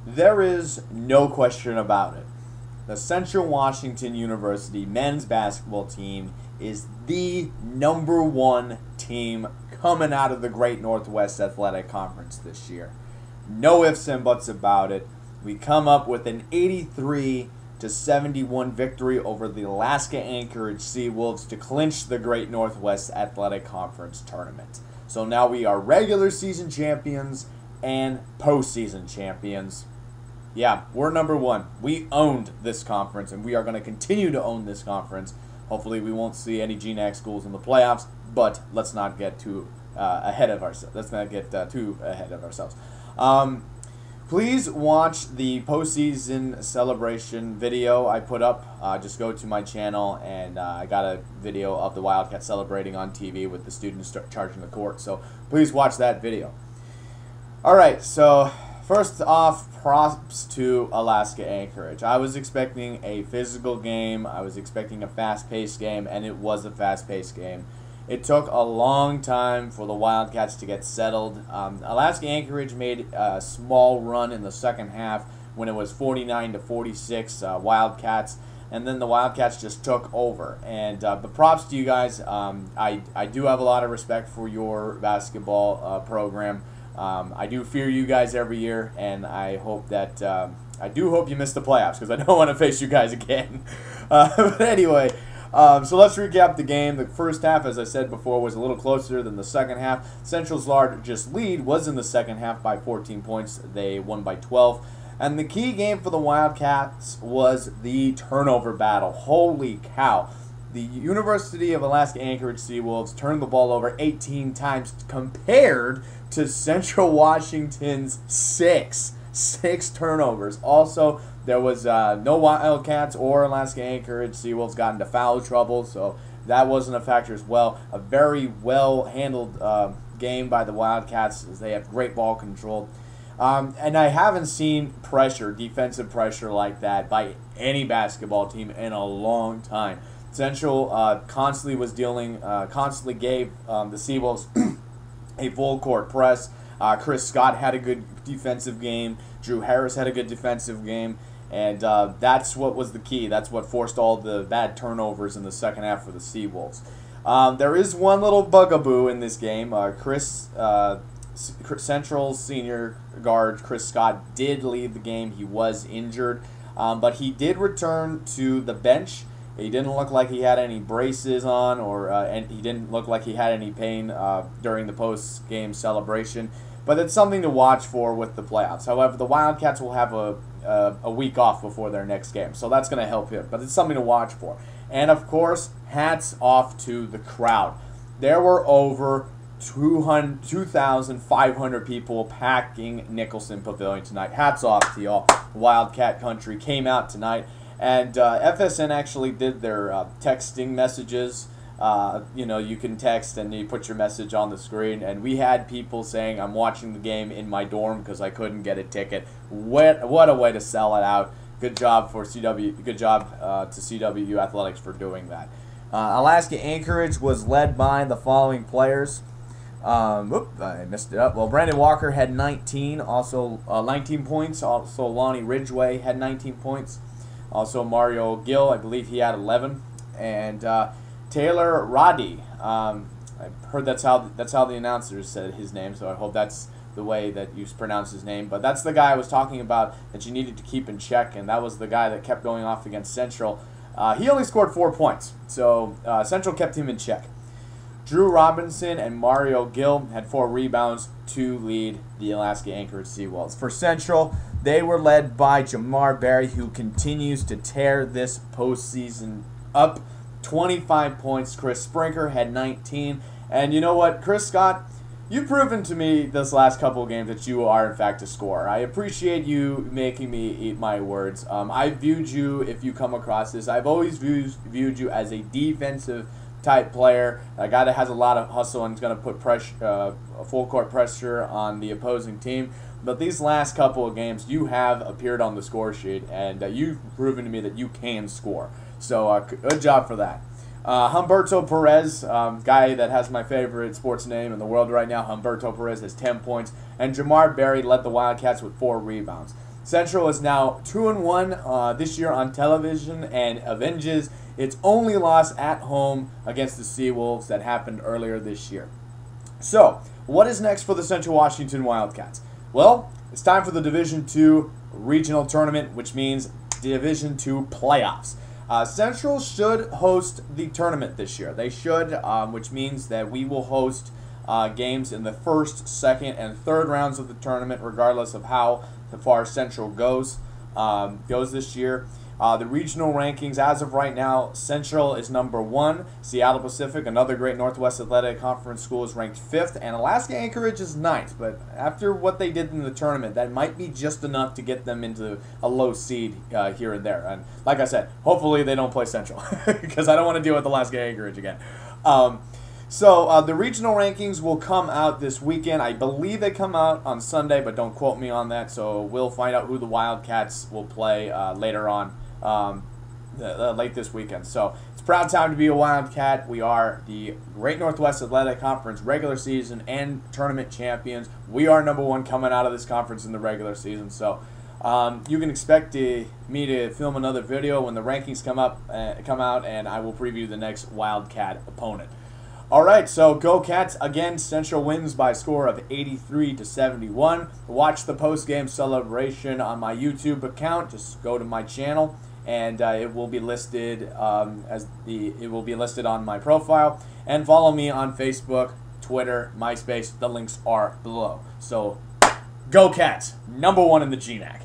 There is no question about it. The Central Washington University men's basketball team is the #1 team coming out of the Great Northwest Athletic Conference this year. No ifs and buts about it. We come up with an 83-71 victory over the Alaska Anchorage Seawolves to clinch the Great Northwest Athletic Conference tournament. So now we are regular season champions and postseason champions. Yeah, we're #1. We owned this conference, and we are going to continue to own this conference. Hopefully, we won't see any GNAC schools in the playoffs, but let's not get too ahead of ourselves. Let's not get too ahead of ourselves. Please watch the postseason celebration video I put up. Just go to my channel, and I got a video of the Wildcats celebrating on TV with the students charging the court. So please watch that video. All right, so first off, props to Alaska Anchorage. I was expecting a physical game. I was expecting a fast-paced game, and it was a fast-paced game. It took a long time for the Wildcats to get settled. Alaska Anchorage made a small run in the second half when it was 49-46 Wildcats, and then the Wildcats just took over. And but props to you guys. I do have a lot of respect for your basketball program. I do fear you guys every year, and I hope that I do hope you miss the playoffs because I don't want to face you guys again. But anyway, so let's recap the game. The first half, as I said before, was a little closer than the second half. Central's largest lead was in the second half by 14 points. They won by 12. And the key game for the Wildcats was the turnover battle. Holy cow. The University of Alaska Anchorage Seawolves turned the ball over 18 times compared to Central Washington's 6 turnovers. Also, there was no Wildcats or Alaska Anchorage Seawolves got into foul trouble, so that wasn't a factor as well. A very well-handled game by the Wildcats as they have great ball control. And I haven't seen pressure, defensive pressure like that by any basketball team in a long time. Central constantly gave the Seawolves a full court press. Chris Scott had a good defensive game. Drew Harris had a good defensive game. And that's what was the key. That's what forced all the bad turnovers in the second half for the Seawolves. There is one little bugaboo in this game. Central's senior guard, Chris Scott, did leave the game. He was injured, but he did return to the bench. He didn't look like he had any braces on, and he didn't look like he had any pain during the post-game celebration. But it's something to watch for with the playoffs. However, the Wildcats will have a week off before their next game, so that's going to help him. But it's something to watch for. And, of course, hats off to the crowd. There were over 2,500 people packing Nicholson Pavilion tonight. Hats off to y'all. Wildcat Country came out tonight. And FSN actually did their texting messages. You can text and you put your message on the screen. And we had people saying, I'm watching the game in my dorm because I couldn't get a ticket. What a way to sell it out. Good job for CW. Good job to CW Athletics for doing that. Alaska Anchorage was led by the following players. I messed it up. Well, Brandon Walker had 19 points. Also, Lonnie Ridgway had 19 points. Also, Mario Gill, I believe he had 11, and Taylor Roddy. I heard that's how the announcers said his name, so I hope that's the way that you pronounce his name. But that's the guy I was talking about that you needed to keep in check, and that was the guy that kept going off against Central. He only scored 4 points, so Central kept him in check. Drew Robinson and Mario Gill had 4 rebounds to lead the Alaska Anchorage Seawolves. For Central, they were led by Jamar Berry, who continues to tear this postseason up. 25 points. Chris Sprinker had 19. And you know what, Chris Scott, you've proven to me this last couple of games that you are, in fact, a scorer. I appreciate you making me eat my words. I viewed you, if you come across this, I've always viewed you as a defensive type player, a guy that has a lot of hustle and is going to put pressure, full court pressure on the opposing team. But these last couple of games, you have appeared on the score sheet, and you've proven to me that you can score. So good job for that. Humberto Perez, guy that has my favorite sports name in the world right now. Humberto Perez has 10 points, and Jamar Berry led the Wildcats with 4 rebounds. Central is now 2-1 this year on television and avenges its only loss at home against the Seawolves that happened earlier this year. So, what is next for the Central Washington Wildcats? Well, it's time for the Division II regional tournament, which means Division II playoffs. Central should host the tournament this year. They should, which means that we will host games in the first, second, and third rounds of the tournament, regardless of how far Central goes this year. The regional rankings, as of right now, Central is number 1. Seattle Pacific, another great Northwest Athletic Conference school, is ranked 5th. And Alaska Anchorage is 9th. But after what they did in the tournament, that might be just enough to get them into a low seed here and there. And like I said, hopefully they don't play Central because I don't want to deal with Alaska Anchorage again. So the regional rankings will come out this weekend. I believe they come out on Sunday, but don't quote me on that. So we'll find out who the Wildcats will play later on. Late this weekend. So it's a proud time to be a Wildcat. We are the Great Northwest Athletic Conference regular season and tournament champions. We are number 1 coming out of this conference in the regular season. So you can expect me to film another video when the rankings come out, and I will preview the next Wildcat opponent. All right, so go Cats. Again, Central wins by a score of 83-71. Watch the post-game celebration on my YouTube account. Just go to my channel, and it will be listed it will be listed on my profile. And follow me on Facebook, Twitter, Myspace. The links are below. So go Cats, number 1 in the GNAC.